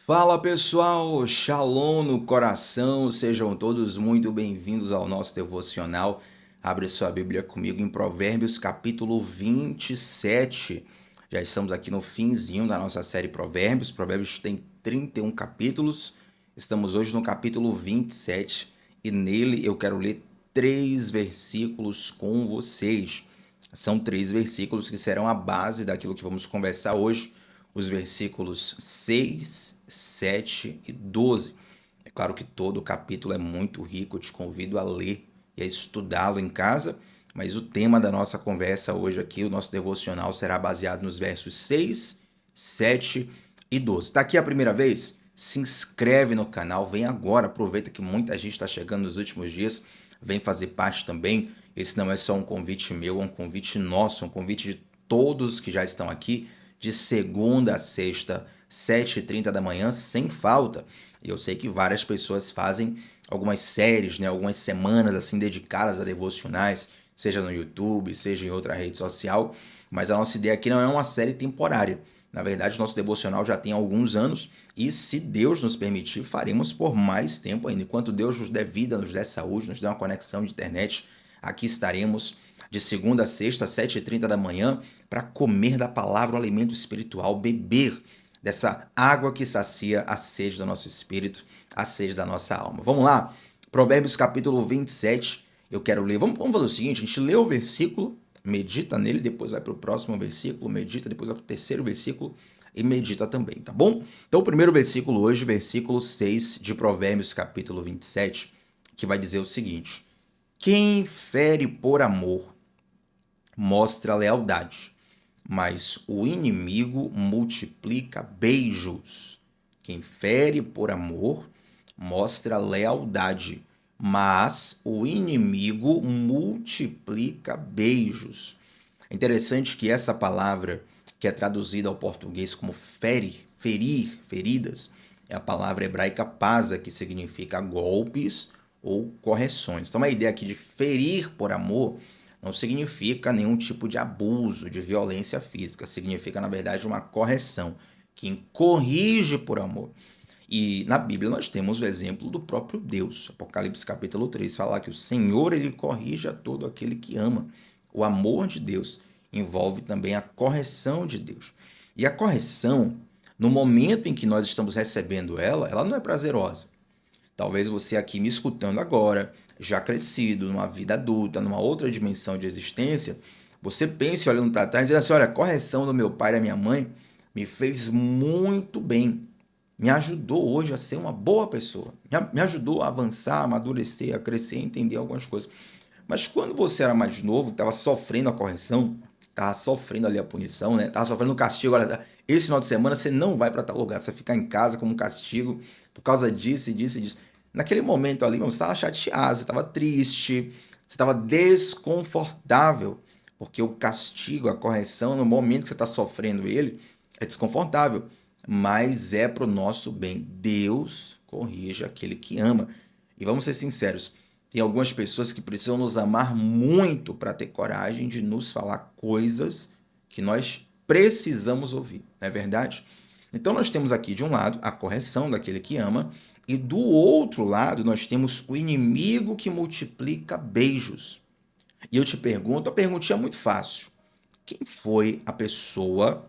Fala pessoal, Shalom no coração, sejam todos muito bem-vindos ao nosso devocional. Abre sua Bíblia comigo em Provérbios capítulo 27. Já estamos aqui no finzinho da nossa série Provérbios. Provérbios tem 31 capítulos. Estamos hoje no capítulo 27 e nele eu quero ler 3 versículos com vocês. São 3 versículos que serão a base daquilo que vamos conversar hoje. Os versículos 6, 7 e 12. É claro que todo o capítulo é muito rico, eu te convido a ler e a estudá-lo em casa, mas o tema da nossa conversa hoje aqui, o nosso devocional, será baseado nos versos 6, 7 e 12. Está aqui a primeira vez? Se inscreve no canal, vem agora, aproveita que muita gente está chegando nos últimos dias, vem fazer parte também. Esse não é só um convite meu, é um convite nosso, um convite de todos que já estão aqui, de segunda a sexta, 7h30 da manhã, sem falta. E eu sei que várias pessoas fazem algumas séries, algumas semanas assim dedicadas a devocionais, seja no YouTube, seja em outra rede social, mas a nossa ideia aqui não é uma série temporária. Na verdade, nosso devocional já tem alguns anos e, se Deus nos permitir, faremos por mais tempo ainda. Enquanto Deus nos der vida, nos der saúde, nos der uma conexão de internet, aqui estaremos de segunda a sexta, 7h30 da manhã, para comer da palavra o alimento espiritual, beber dessa água que sacia a sede do nosso espírito, a sede da nossa alma. Vamos lá? Provérbios capítulo 27, eu quero ler. Vamos fazer o seguinte, a gente lê o versículo, medita nele, depois vai para o próximo versículo, medita, depois vai para o terceiro versículo e medita também, tá bom? Então o primeiro versículo hoje, versículo 6 de Provérbios capítulo 27, que vai dizer o seguinte: quem fere por amor mostra lealdade, mas o inimigo multiplica beijos. Quem fere por amor mostra lealdade, mas o inimigo multiplica beijos. É interessante que essa palavra, que é traduzida ao português como ferir, feridas, é a palavra hebraica pasa, que significa golpes ou correções. Então a ideia aqui de ferir por amor não significa nenhum tipo de abuso, de violência física. Significa, na verdade, uma correção. Quem corrige por amor. E na Bíblia nós temos o exemplo do próprio Deus. Apocalipse capítulo 3 fala que o Senhor, ele corrige a todo aquele que ama. O amor de Deus envolve também a correção de Deus. E a correção, no momento em que nós estamos recebendo ela não é prazerosa. Talvez você aqui me escutando agora, já crescido, numa vida adulta, numa outra dimensão de existência, você pense olhando para trás e dizendo assim: olha, a correção do meu pai e da minha mãe me fez muito bem. Me ajudou hoje a ser uma boa pessoa. Me ajudou a avançar, a amadurecer, a crescer, a entender algumas coisas. Mas quando você era mais novo, estava sofrendo a correção, estava sofrendo ali a punição, né? Estava sofrendo o castigo. Olha, esse final de semana você não vai para tal lugar, você vai ficar em casa como um castigo por causa disso e disso e disso. Naquele momento ali, você estava chateado, você estava triste, você estava desconfortável, porque o castigo, a correção, no momento que você está sofrendo ele, é desconfortável, mas é para o nosso bem. Deus corrige aquele que ama. E vamos ser sinceros, tem algumas pessoas que precisam nos amar muito para ter coragem de nos falar coisas que nós precisamos ouvir, não é verdade? Então nós temos aqui, de um lado, a correção daquele que ama, e do outro lado nós temos o inimigo que multiplica beijos. E eu te pergunto, a perguntinha é muito fácil: quem foi a pessoa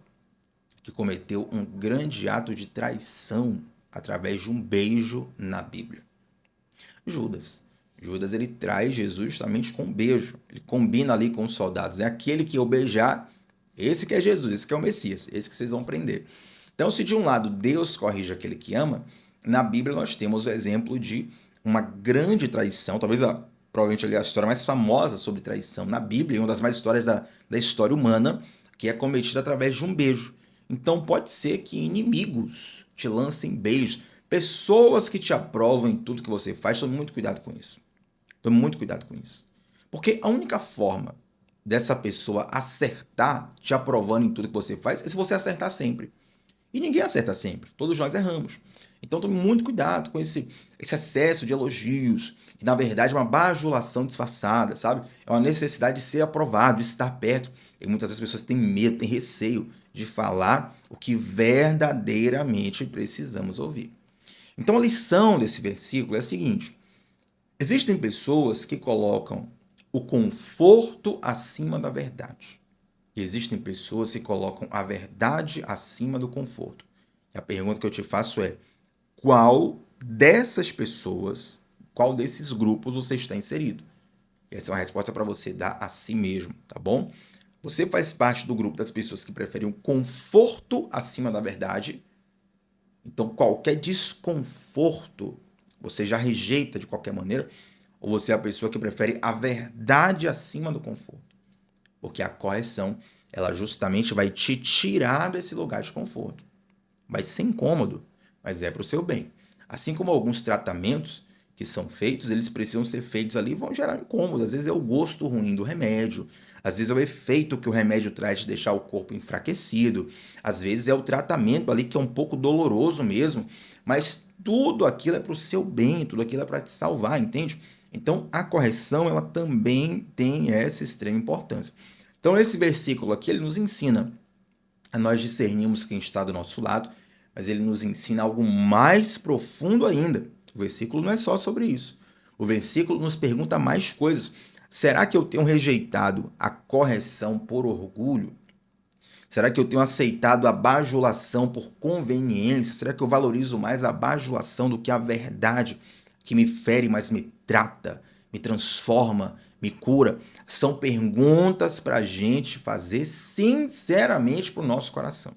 que cometeu um grande ato de traição através de um beijo na Bíblia? Judas. Judas, ele traz Jesus justamente com um beijo. Ele combina ali com os soldados. É aquele que eu beijar, esse que é Jesus, esse que é o Messias, esse que vocês vão prender. Então, se de um lado Deus corrige aquele que ama, na Bíblia nós temos o exemplo de uma grande traição, provavelmente ali a história mais famosa sobre traição na Bíblia, uma das mais histórias da história humana, que é cometida através de um beijo. Então pode ser que inimigos te lancem beijos, pessoas que te aprovam em tudo que você faz. Tome muito cuidado com isso. Tome muito cuidado com isso. Porque a única forma dessa pessoa acertar, te aprovando em tudo que você faz, é se você acertar sempre. E ninguém acerta sempre. Todos nós erramos. Então tome muito cuidado com esse excesso de elogios, que na verdade é uma bajulação disfarçada, sabe? É uma necessidade de ser aprovado, de estar perto. E muitas vezes as pessoas têm medo, têm receio de falar o que verdadeiramente precisamos ouvir. Então a lição desse versículo é a seguinte: existem pessoas que colocam o conforto acima da verdade. E existem pessoas que colocam a verdade acima do conforto. E a pergunta que eu te faço é: qual dessas pessoas, qual desses grupos você está inserido? E essa é uma resposta para você dar a si mesmo, tá bom? Você faz parte do grupo das pessoas que preferem o conforto acima da verdade. Então, qualquer desconforto você já rejeita de qualquer maneira, ou você é a pessoa que prefere a verdade acima do conforto? Porque a correção, ela justamente vai te tirar desse lugar de conforto. Vai ser incômodo, mas é para o seu bem. Assim como alguns tratamentos que são feitos, eles precisam ser feitos ali e vão gerar incômodo. Às vezes é o gosto ruim do remédio, às vezes é o efeito que o remédio traz de deixar o corpo enfraquecido, às vezes é o tratamento ali que é um pouco doloroso mesmo, mas tudo aquilo é para o seu bem, tudo aquilo é para te salvar, entende? Então a correção, ela também tem essa extrema importância. Então esse versículo aqui, ele nos ensina a nós discernirmos quem está do nosso lado, mas ele nos ensina algo mais profundo ainda. O versículo não é só sobre isso. O versículo nos pergunta mais coisas. Será que eu tenho rejeitado a correção por orgulho? Será que eu tenho aceitado a bajulação por conveniência? Será que eu valorizo mais a bajulação do que a verdade que me fere, mas me trata, me transforma, me cura? São perguntas para a gente fazer sinceramente para o nosso coração.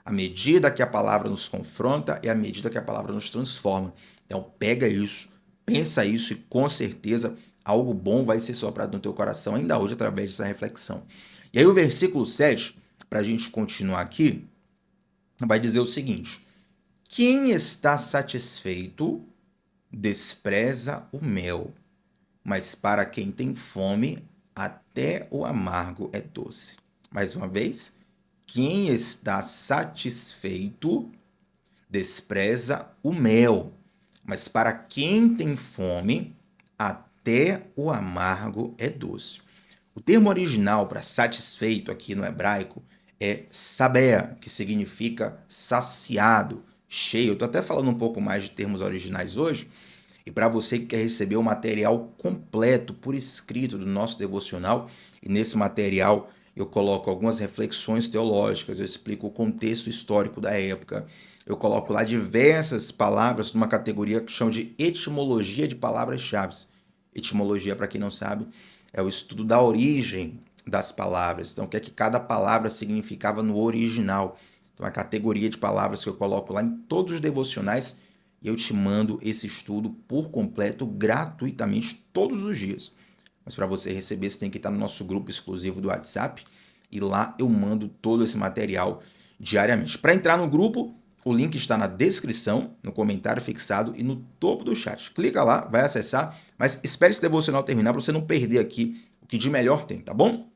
À medida que a palavra nos confronta, é à medida que a palavra nos transforma. Então, pega isso, pensa isso e com certeza algo bom vai ser soprado no teu coração ainda hoje através dessa reflexão. E aí o versículo 7, para a gente continuar aqui, vai dizer o seguinte: quem está satisfeito despreza o mel, mas para quem tem fome, até o amargo é doce. Mais uma vez, quem está satisfeito despreza o mel, mas para quem tem fome, até o amargo é doce. O termo original para satisfeito aqui no hebraico é sabea, que significa saciado, cheio. Eu estou até falando um pouco mais de termos originais hoje. E para você que quer receber o material completo por escrito do nosso devocional, e nesse material eu coloco algumas reflexões teológicas, eu explico o contexto histórico da época, eu coloco lá diversas palavras numa categoria que chama de etimologia de palavras-chave. Etimologia, para quem não sabe, é o estudo da origem das palavras. Então, o que é que cada palavra significava no original. Então, a categoria de palavras que eu coloco lá em todos os devocionais, e eu te mando esse estudo por completo, gratuitamente, todos os dias. Mas para você receber, você tem que estar no nosso grupo exclusivo do WhatsApp, e lá eu mando todo esse material diariamente. Para entrar no grupo, o link está na descrição, no comentário fixado e no topo do chat. Clica lá, vai acessar, mas espere esse devocional terminar para você não perder aqui o que de melhor tem, tá bom?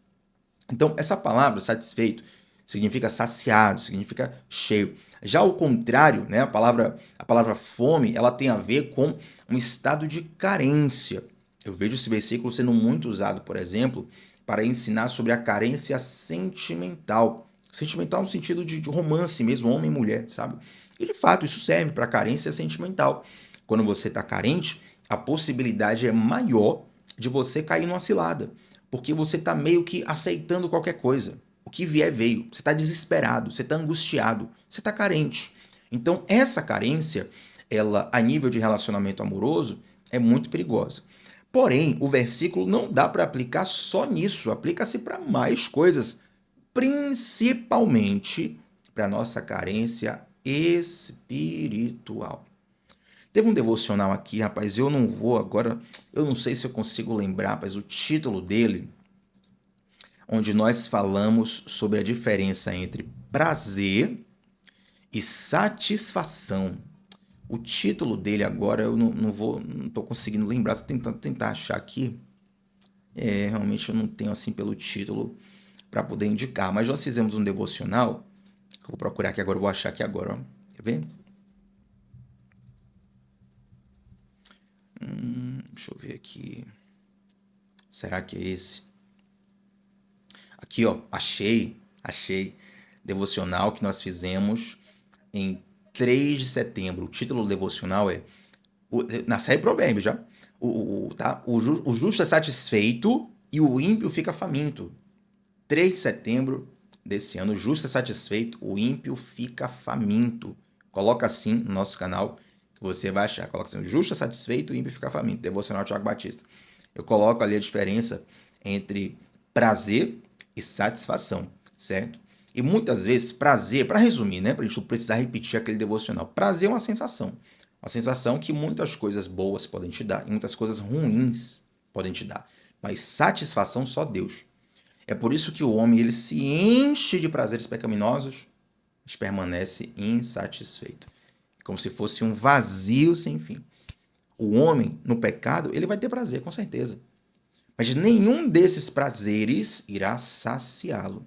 Então, essa palavra, satisfeito, significa saciado, significa cheio. Já o contrário, né, a palavra fome, ela tem a ver com um estado de carência. Eu vejo esse versículo sendo muito usado, por exemplo, para ensinar sobre a carência sentimental. Sentimental no sentido de romance mesmo, homem e mulher, sabe? E de fato, isso serve para carência sentimental. Quando você está carente, a possibilidade é maior de você cair numa cilada, porque você está meio que aceitando qualquer coisa. O que vier veio. Você está desesperado, você está angustiado, você está carente. Então, essa carência, ela, a nível de relacionamento amoroso, é muito perigosa. Porém, o versículo não dá para aplicar só nisso, aplica-se para mais coisas, principalmente para a nossa carência espiritual. Teve um devocional aqui, rapaz, eu não vou agora, eu não sei se eu consigo lembrar, mas o título dele, onde nós falamos sobre a diferença entre prazer e satisfação. O título dele agora eu não tô conseguindo lembrar, estou tentando tentar achar aqui. Realmente eu não tenho assim pelo título para poder indicar, mas nós fizemos um devocional, que eu vou procurar aqui agora, eu vou achar aqui agora, ó. Quer ver? Deixa eu ver aqui. Será que é esse? Aqui, ó, achei. Devocional que nós fizemos em 3 de setembro. O título do devocional é na série Provérbios, já. Tá? O justo é satisfeito e o ímpio fica faminto. 3 de setembro desse ano, o justo é satisfeito, o ímpio fica faminto. Coloca assim no nosso canal que você vai achar. Coloca assim, o justo é satisfeito, o ímpio fica faminto. Devocional Tiago Batista. Eu coloco ali a diferença entre prazer e satisfação, certo? E muitas vezes prazer, para resumir, né, para a gente não precisar repetir aquele devocional, prazer é uma sensação que muitas coisas boas podem te dar e muitas coisas ruins podem te dar, mas satisfação só Deus. É por isso que o homem ele se enche de prazeres pecaminosos, mas permanece insatisfeito, como se fosse um vazio sem fim. O homem no pecado ele vai ter prazer, com certeza, mas nenhum desses prazeres irá saciá-lo.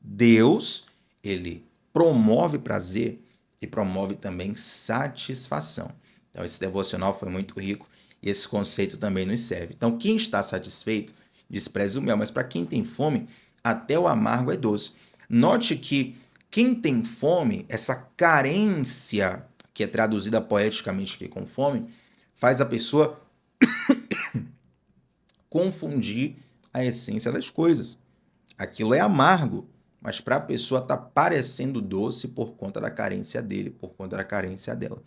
Deus, ele promove prazer e promove também satisfação. Então, esse devocional foi muito rico e esse conceito também nos serve. Então, quem está satisfeito, despreza o mel, mas para quem tem fome, até o amargo é doce. Note que quem tem fome, essa carência, que é traduzida poeticamente aqui com fome, faz a pessoa confundir a essência das coisas. Aquilo é amargo, mas para a pessoa está parecendo doce por conta da carência dele, por conta da carência dela.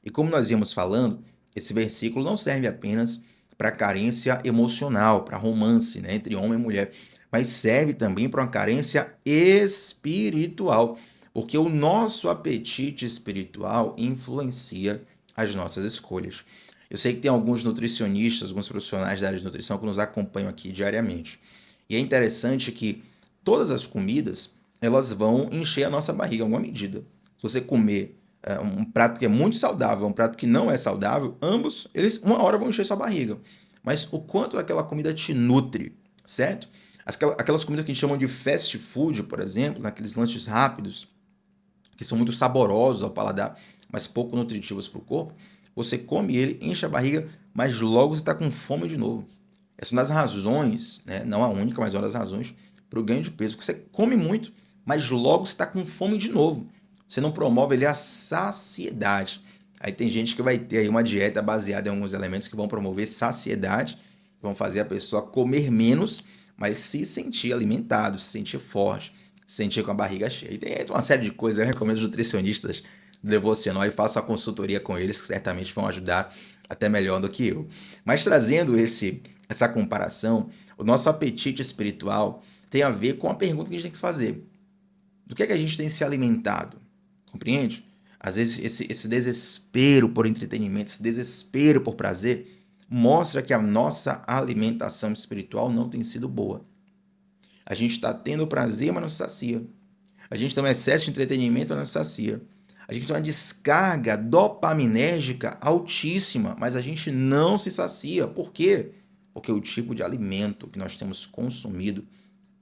E como nós íamos falando, esse versículo não serve apenas para carência emocional, para romance, né, entre homem e mulher, mas serve também para uma carência espiritual, porque o nosso apetite espiritual influencia as nossas escolhas. Eu sei que tem alguns nutricionistas, alguns profissionais da área de nutrição que nos acompanham aqui diariamente. E é interessante que todas as comidas, elas vão encher a nossa barriga em alguma medida. Se você comer um prato que é muito saudável, um prato que não é saudável, ambos, eles uma hora vão encher sua barriga. Mas o quanto aquela comida te nutre, certo? Aquelas comidas que a gente chama de fast food, por exemplo, aqueles lanches rápidos, que são muito saborosos ao paladar, mas pouco nutritivos para o corpo, você come ele, enche a barriga, mas logo você está com fome de novo. Essa é uma das razões, né, não a única, mas uma das razões para o ganho de peso, que você come muito, mas logo você está com fome de novo. Você não promove ali a saciedade. Aí tem gente que vai ter aí uma dieta baseada em alguns elementos que vão promover saciedade, vão fazer a pessoa comer menos, mas se sentir alimentado, se sentir forte, se sentir com a barriga cheia. E tem uma série de coisas, eu recomendo os nutricionistas do Devocional e faço a consultoria com eles, que certamente vão ajudar até melhor do que eu. Mas trazendo essa comparação, o nosso apetite espiritual tem a ver com a pergunta que a gente tem que fazer. Do que é que a gente tem se alimentado? Compreende? Às vezes esse desespero por entretenimento, esse desespero por prazer, mostra que a nossa alimentação espiritual não tem sido boa. A gente está tendo prazer, mas não se sacia. A gente tem um excesso de entretenimento, mas não se sacia. A gente tem uma descarga dopaminérgica altíssima, mas a gente não se sacia. Por quê? Porque o tipo de alimento que nós temos consumido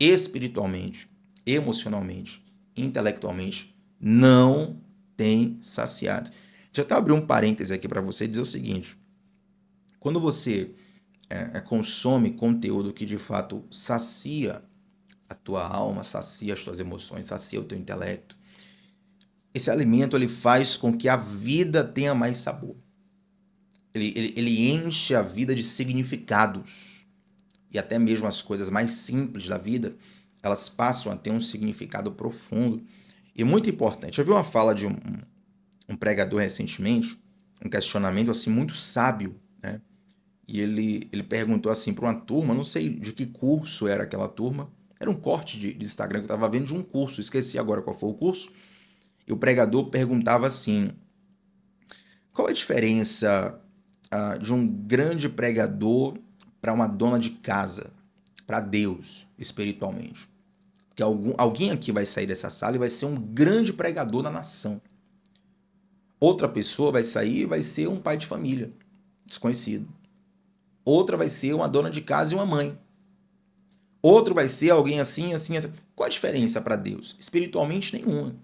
espiritualmente, emocionalmente, intelectualmente, não tem saciado. Deixa eu até abrir um parêntese aqui para você e dizer o seguinte. Quando você consome conteúdo que de fato sacia a tua alma, sacia as tuas emoções, sacia o teu intelecto, esse alimento ele faz com que a vida tenha mais sabor. Ele enche a vida de significados. E até mesmo as coisas mais simples da vida, elas passam a ter um significado profundo. E muito importante. Eu vi uma fala de um pregador recentemente, um questionamento assim muito sábio, né? E ele perguntou assim para uma turma, não sei de que curso era aquela turma, era um corte de Instagram que eu estava vendo de um curso, esqueci agora qual foi o curso. E o pregador perguntava assim: qual a diferença de um grande pregador para uma dona de casa, para Deus, espiritualmente? Porque alguém aqui vai sair dessa sala e vai ser um grande pregador na nação. Outra pessoa vai sair e vai ser um pai de família, desconhecido. Outra vai ser uma dona de casa e uma mãe. Outro vai ser alguém assim, assim, assim. Qual a diferença para Deus? Espiritualmente, nenhuma.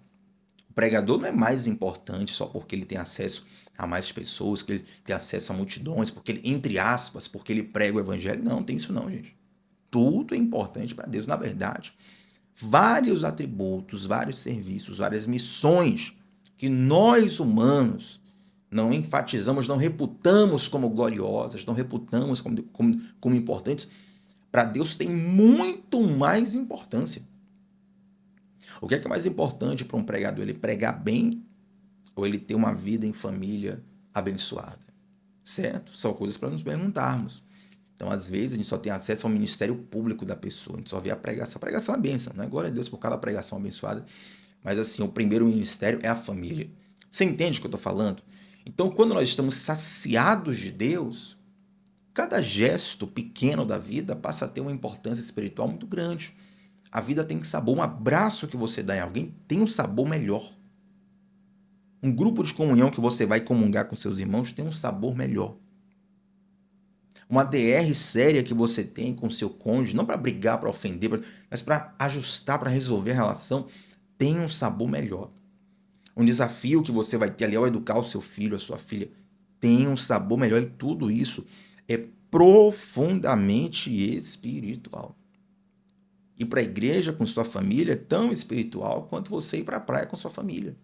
O pregador não é mais importante só porque ele tem acesso a mais pessoas, que ele tem acesso a multidões, porque ele, entre aspas, porque ele prega o evangelho. Não, tem isso não, gente. Tudo é importante para Deus, na verdade. Vários atributos, vários serviços, várias missões que nós humanos não enfatizamos, não reputamos como gloriosas, não reputamos como importantes, para Deus tem muito mais importância. O que é mais importante para um pregador? Ele pregar bem ou ele ter uma vida em família abençoada? Certo? São coisas para nos perguntarmos. Então, às vezes, a gente só tem acesso ao ministério público da pessoa, a gente só vê a pregação. A pregação é bênção, né? Glória a Deus por cada pregação abençoada. Mas, assim, o primeiro ministério é a família. Você entende o que eu estou falando? Então, quando nós estamos saciados de Deus, cada gesto pequeno da vida passa a ter uma importância espiritual muito grande. A vida tem sabor. Um abraço que você dá em alguém tem um sabor melhor. Um grupo de comunhão que você vai comungar com seus irmãos tem um sabor melhor. Uma DR séria que você tem com seu cônjuge, não para brigar, para ofender, mas para ajustar, para resolver a relação, tem um sabor melhor. Um desafio que você vai ter ali ao educar o seu filho, a sua filha, tem um sabor melhor. E tudo isso é profundamente espiritual. Ir para a igreja com sua família é tão espiritual quanto você ir para a praia com sua família.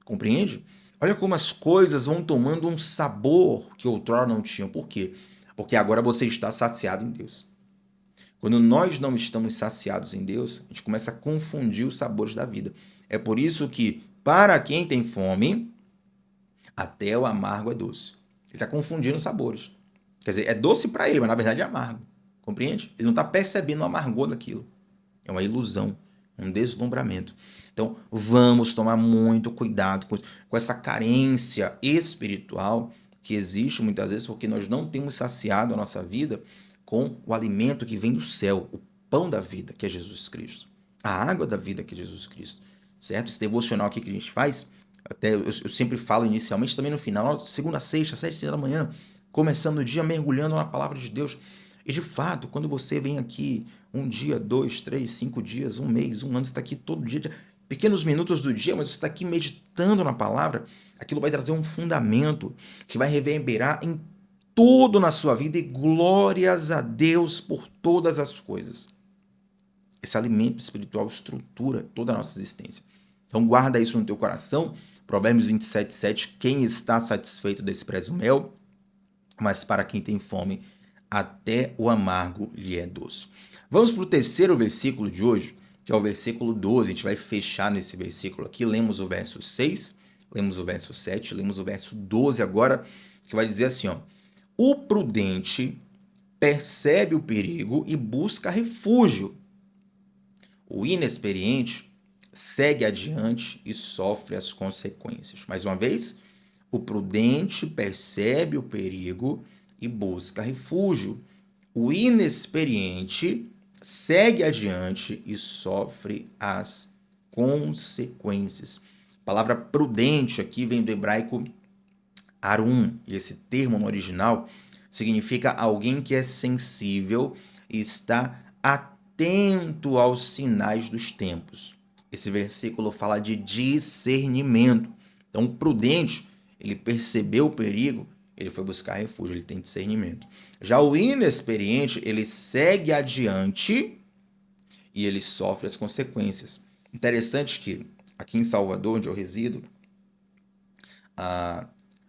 Compreende? Olha como as coisas vão tomando um sabor que outrora não tinham. Por quê? Porque agora você está saciado em Deus. Quando nós não estamos saciados em Deus, a gente começa a confundir os sabores da vida. É por isso que, para quem tem fome, até o amargo é doce. Ele está confundindo os sabores. Quer dizer, é doce para ele, mas na verdade é amargo. Compreende? Ele não está percebendo o amargor daquilo. É uma ilusão, um deslumbramento. Então, vamos tomar muito cuidado com essa carência espiritual que existe muitas vezes porque nós não temos saciado a nossa vida com o alimento que vem do céu, o pão da vida, que é Jesus Cristo, a água da vida, que é Jesus Cristo, certo? Esse devocional aqui que a gente faz, até eu sempre falo inicialmente, também no final, segunda a sexta, 7h da manhã, começando o dia mergulhando na palavra de Deus. E de fato, quando você vem aqui 1 dia, 2, 3, 5 dias, 1 mês, 1 ano, você está aqui todo dia, pequenos minutos do dia, mas você está aqui meditando na palavra, aquilo vai trazer um fundamento que vai reverberar em tudo na sua vida e glórias a Deus por todas as coisas. Esse alimento espiritual estrutura toda a nossa existência. Então guarda isso no teu coração. Provérbios 27:7, quem está satisfeito despreza o mel, mas para quem tem fome, até o amargo lhe é doce. Vamos para o terceiro versículo de hoje, que é o versículo 12. A gente vai fechar nesse versículo aqui. Lemos o verso 6, lemos o verso 7, lemos o verso 12 agora, que vai dizer assim, ó: o prudente percebe o perigo e busca refúgio. O inexperiente segue adiante e sofre as consequências. Mais uma vez, o prudente percebe o perigo e busca refúgio. O inexperiente segue adiante e sofre as consequências. A palavra prudente aqui vem do hebraico arum, e esse termo no original significa alguém que é sensível e está atento aos sinais dos tempos. Esse versículo fala de discernimento. Então, o prudente, ele percebeu o perigo, ele foi buscar refúgio, ele tem discernimento. Já o inexperiente, ele segue adiante e ele sofre as consequências. Interessante que aqui em Salvador, onde eu resido,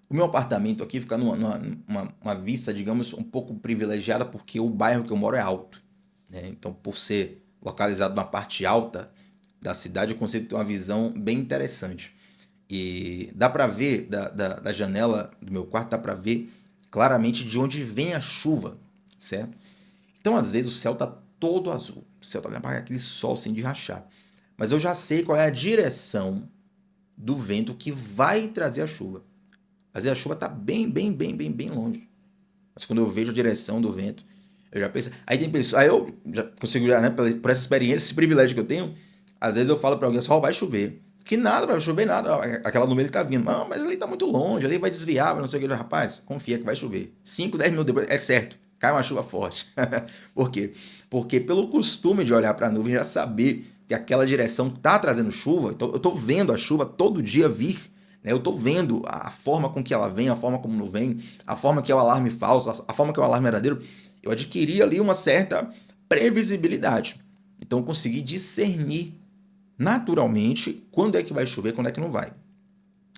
o meu apartamento aqui fica numa vista, digamos, um pouco privilegiada, porque o bairro que eu moro é alto, né? Então, por ser localizado na parte alta da cidade, eu consigo ter uma visão bem interessante. E dá para ver, da janela do meu quarto, dá para ver claramente de onde vem a chuva, certo? Então, às vezes, o céu tá todo azul, o céu tá aquele sol sem de rachar. Mas eu já sei qual é a direção do vento que vai trazer a chuva. Às vezes a chuva tá bem longe. Mas quando eu vejo a direção do vento, eu já penso. Aí tem pessoas. Aí eu já consigo, né, por essa experiência, esse privilégio que eu tenho, às vezes eu falo para alguém, só vai chover. Que nada, vai chover nada. Aquela nuvem ele tá vindo. Não, mas ali tá muito longe, ali vai desviar, não sei o que. Rapaz, confia que vai chover. 5, 10 minutos depois, é certo, cai uma chuva forte. Por quê? Porque pelo costume de olhar para a nuvem, já saber que aquela direção está trazendo chuva, então eu estou vendo a chuva todo dia vir, né? Eu estou vendo a forma com que ela vem, a forma como não vem, a forma que é o alarme falso, a forma que é o alarme verdadeiro. Eu adquiri ali uma certa previsibilidade. Então eu consegui discernir naturalmente quando é que vai chover, quando é que não vai,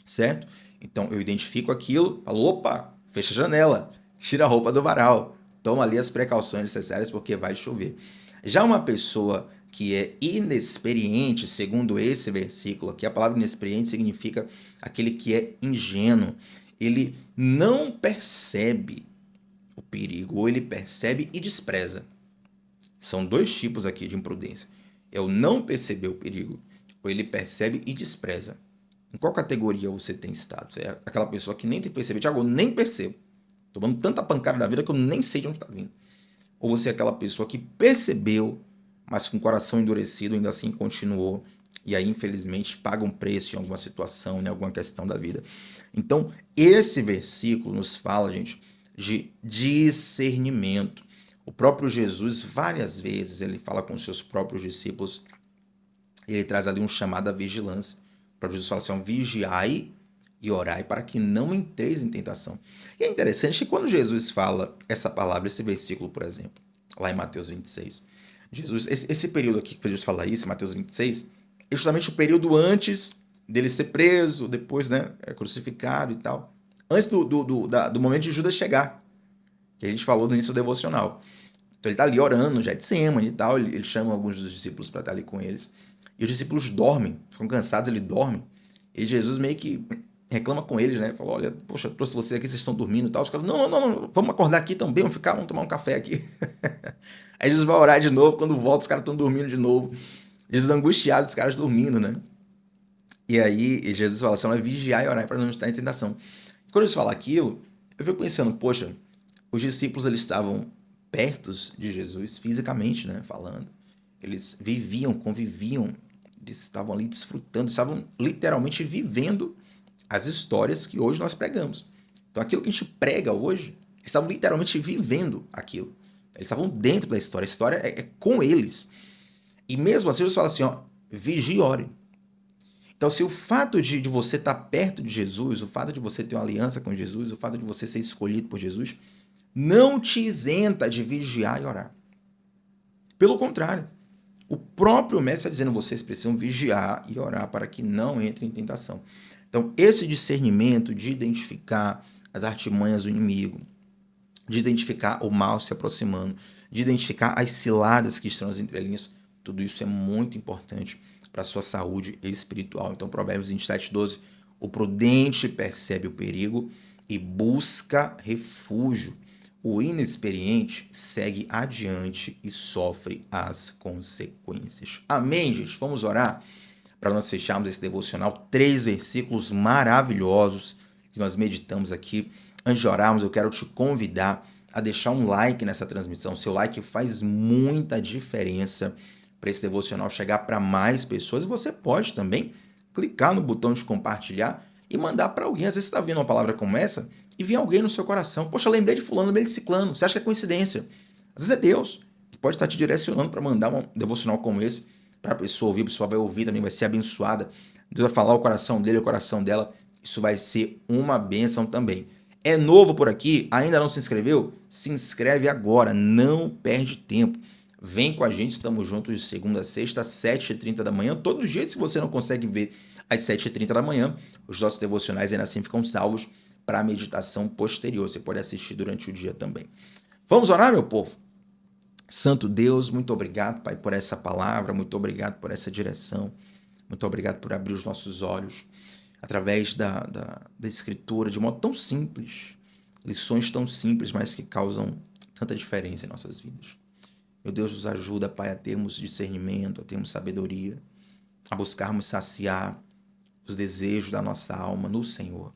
certo? Então eu identifico aquilo, falo, opa, fecha a janela, tira a roupa do varal, toma ali as precauções necessárias porque vai chover. Já uma pessoa que é inexperiente, segundo esse versículo aqui, a palavra inexperiente significa aquele que é ingênuo. Ele não percebe o perigo, ou ele percebe e despreza. São dois tipos aqui de imprudência. É o não perceber o perigo, ou ele percebe e despreza. Em qual categoria você tem estado? Você é aquela pessoa que nem tem percebido. Tiago, eu nem percebo. Tô tomando tanta pancada da vida que eu nem sei de onde está vindo. Ou você é aquela pessoa que percebeu, mas com o coração endurecido ainda assim continuou. E aí, infelizmente, paga um preço em alguma situação, em alguma questão da vida. Então, esse versículo nos fala, gente, de discernimento. O próprio Jesus, várias vezes, ele fala com os seus próprios discípulos, ele traz ali um chamado à vigilância. O próprio Jesus fala assim, vigiai e orai para que não entreis em tentação. E é interessante que quando Jesus fala essa palavra, esse versículo, por exemplo, lá em Mateus 26, Jesus, esse período aqui que Jesus fala isso, Mateus 26, é justamente o período antes dele ser preso, depois, né, crucificado e tal, antes do momento de Judas chegar, que a gente falou no início do devocional. Então ele está ali orando, já é de Getsêmani e tal, ele chama alguns dos discípulos para estar ali com eles, e os discípulos dormem, ficam cansados, ele dorme, e Jesus meio que reclama com eles, né? Fala, olha, poxa, trouxe vocês aqui, vocês estão dormindo e tal. Os caras, não, vamos acordar aqui também, vamos tomar um café aqui. Aí Jesus vai orar de novo, quando volta os caras estão dormindo de novo. Jesus angustiado, os caras dormindo, né? E aí Jesus fala assim, vigiar e orar para não estar em tentação. E quando Jesus fala aquilo, eu fico pensando, poxa, os discípulos eles estavam perto de Jesus, fisicamente, né, falando. Eles viviam, conviviam, eles estavam ali desfrutando, estavam literalmente vivendo as histórias que hoje nós pregamos. Então aquilo que a gente prega hoje, eles estavam literalmente vivendo aquilo. Eles estavam dentro da história, a história é com eles. E mesmo assim, Jesus fala assim, vigie e ore. Então, se o fato de você estar perto de Jesus, o fato de você ter uma aliança com Jesus, o fato de você ser escolhido por Jesus, não te isenta de vigiar e orar. Pelo contrário, o próprio mestre está dizendo, vocês precisam vigiar e orar para que não entrem em tentação. Então, esse discernimento de identificar as artimanhas do inimigo, de identificar o mal se aproximando, de identificar as ciladas que estão nas entrelinhas, tudo isso é muito importante para a sua saúde espiritual. Então, Provérbios 27:12, o prudente percebe o perigo e busca refúgio. O inexperiente segue adiante e sofre as consequências. Amém, gente? Vamos orar para nós fecharmos esse devocional. 3 versículos maravilhosos que nós meditamos aqui. Antes de orarmos, eu quero te convidar a deixar um like nessa transmissão. Seu like faz muita diferença para esse devocional chegar para mais pessoas. E você pode também clicar no botão de compartilhar e mandar para alguém. Às vezes você está vendo uma palavra como essa e vem alguém no seu coração. Poxa, lembrei de fulano, lembrei de ciclano. Você acha que é coincidência? Às vezes é Deus que pode estar te direcionando para mandar um devocional como esse para a pessoa ouvir. A pessoa vai ouvir também, vai ser abençoada. Deus vai falar o coração dele, o coração dela. Isso vai ser uma bênção também. É novo por aqui? Ainda não se inscreveu? Se inscreve agora, não perde tempo. Vem com a gente, estamos juntos de segunda a sexta, às 7h30 da manhã. Todos os dias, se você não consegue ver às 7h30 da manhã, os nossos devocionais ainda assim ficam salvos para a meditação posterior. Você pode assistir durante o dia também. Vamos orar, meu povo? Santo Deus, muito obrigado, Pai, por essa palavra, muito obrigado por essa direção, muito obrigado por abrir os nossos olhos através da Escritura, de modo tão simples, lições tão simples, mas que causam tanta diferença em nossas vidas. Meu Deus, nos ajuda, Pai, a termos discernimento, a termos sabedoria, a buscarmos saciar os desejos da nossa alma no Senhor,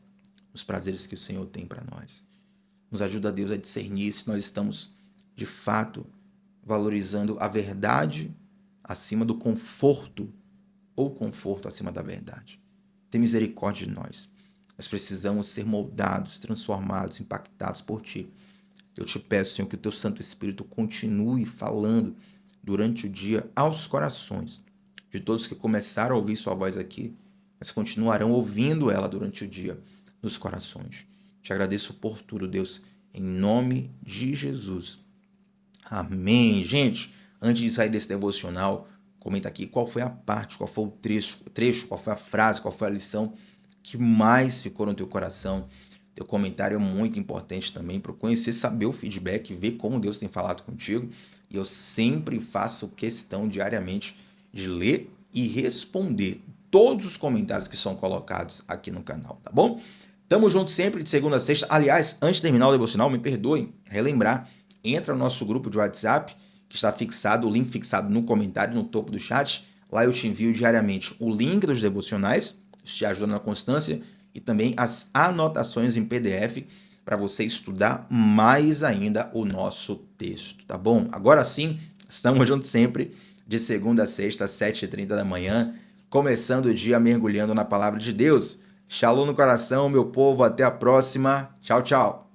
os prazeres que o Senhor tem para nós. Nos ajuda, Deus, a discernir se nós estamos, de fato, valorizando a verdade acima do conforto ou conforto acima da verdade. Tem misericórdia de nós. Nós precisamos ser moldados, transformados, impactados por Ti. Eu te peço, Senhor, que o Teu Santo Espírito continue falando durante o dia aos corações de todos que começaram a ouvir sua voz aqui, mas continuarão ouvindo ela durante o dia nos corações. Te agradeço por tudo, Deus, em nome de Jesus. Amém. Gente, antes de sair desse devocional, comenta aqui qual foi a parte, qual foi o trecho, qual foi a frase, qual foi a lição que mais ficou no teu coração. Teu comentário é muito importante também para eu conhecer, saber o feedback, ver como Deus tem falado contigo. E eu sempre faço questão diariamente de ler e responder todos os comentários que são colocados aqui no canal, tá bom? Tamo junto sempre de segunda a sexta. Aliás, antes de terminar o devocional, me perdoem, relembrar, entra no nosso grupo de WhatsApp, que está fixado, o link fixado no comentário, no topo do chat. Lá eu te envio diariamente o link dos devocionais, isso te ajuda na constância, e também as anotações em PDF para você estudar mais ainda o nosso texto, tá bom? Agora sim, estamos juntos sempre, de segunda a sexta, às 7h30 da manhã, começando o dia mergulhando na palavra de Deus. Shalom no coração, meu povo, até a próxima. Tchau, tchau.